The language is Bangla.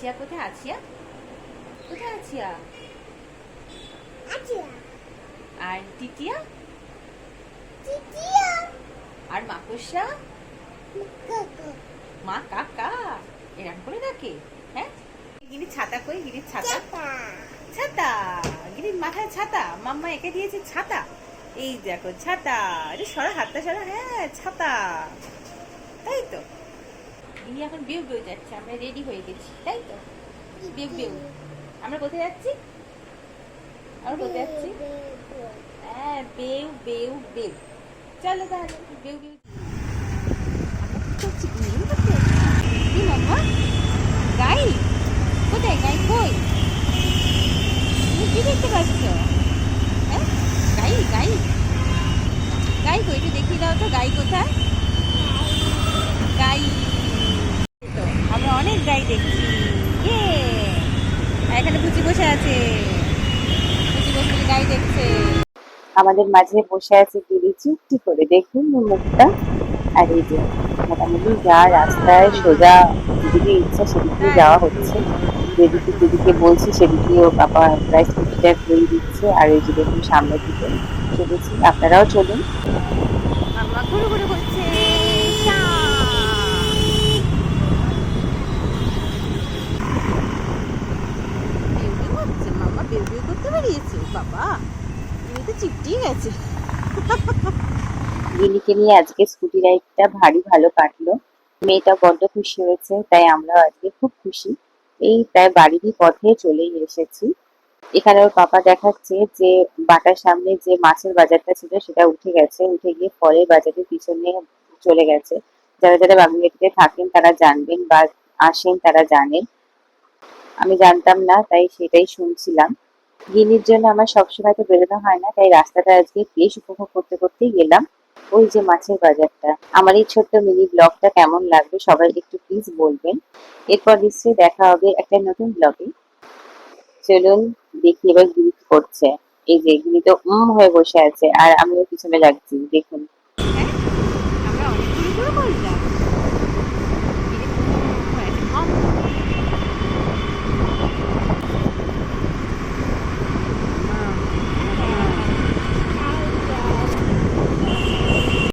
আছিয়া কোথায়? আছিয়া কোথায়? আছিয়া আর টিটিয়া আর মাকড়সা মা কাকা এরকম করে ডাকে। হ্যাঁ, গিরি ছাতা কই? গিরির ছাতা, ছাতা গিরির মাথায় ছাতা, মাম্মা এঁকে দিয়েছে ছাতা। এই দেখো ছাতা, এটা সরা, হাতটা সরা। হ্যাঁ ছাতা, তাই তো। গিরি এখন বেউ বেউ যাচ্ছে, আমরা রেডি হয়ে গেছি, তাই তো। বেউ বেউ, আমরা কোথায় যাচ্ছি? আমরা কোথায় যাচ্ছি? হ্যাঁ, বেউ বেউ বেউ। চলো তাহলে বেউ বেউ। কি মাম্মা? গাই কোথায়? গাই কই? তুমি কি দেখতে পাচ্ছ? হ্যাঁ, গাই গাই গাই কই? একটু দেখিয়ে দাও তো, গাই কোথায়? গাই তো, আমরা অনেক গাই দেখছি। ইয়ে, এখানে পুচি বসে আছে, পুচি বসে গাই দেখছে। আমাদের মাঝে বসে আছে গিরি চুপটি করে, দেখুন মুখটা। আর এই যে মোটামুটি যা রাস্তায় সোজা যেদিকে ইচ্ছা সেদিকে যাওয়া হচ্ছে, যেদিকে যেদিকে বলছি সেদিকেও বাবা প্রায় স্কুটিটা ঘুরিয়ে দিচ্ছে। আর এই যে দেখুন সামনের দিকে চলেছি, আপনারাও চলুন। মাম্মা ঘুরে ঘুরে করছে। মাম্মা বেউ বেউ করতে বেরিয়েছে, বাবা তুমি তো চিপটিয়ে গেছে। লিলিকে নিয়ে আজকে স্কুটি রাইডটা ভারী ভালো কাটলো। মেয়েটা বড্ড খুশি হয়েছে, তাই আমরা আজকে খুব খুশি। এই প্রায় বাড়িরই পথে চলেই এসেছি। এখানে ওর পাপা দেখাচ্ছে যে বাটার সামনে যে মাছের বাজারটা ছিল সেটা উঠে গেছে, উঠে গিয়ে ফলের বাজারের পিছনে চলে গেছে। যারা যারা বাগুইআটিতে থাকেন তারা জানবেন বা আসেন তারা জানেন, আমি জানতাম না, তাই সেটাই শুনছিলাম। গিনির জন্য আমার সবসময় তো বেরোনো হয় না, তাই রাস্তাটা আজকে বেশ উপভোগ করতে করতেই গেলাম। ওই যে মাছের বাজারটা। আমার এই ছোট্ট মিনি ব্লগটা কেমন লাগবে সবাই একটু প্লিজ বলবেন। এরপর নিশ্চয়ই দেখা হবে একটা নতুন ব্লগে। চলুন দেখি এবার গিনি কি করছে। এই যে গিনি তো হয়ে বসে আছে আর আমিও পিছনে লাগছি, দেখুন।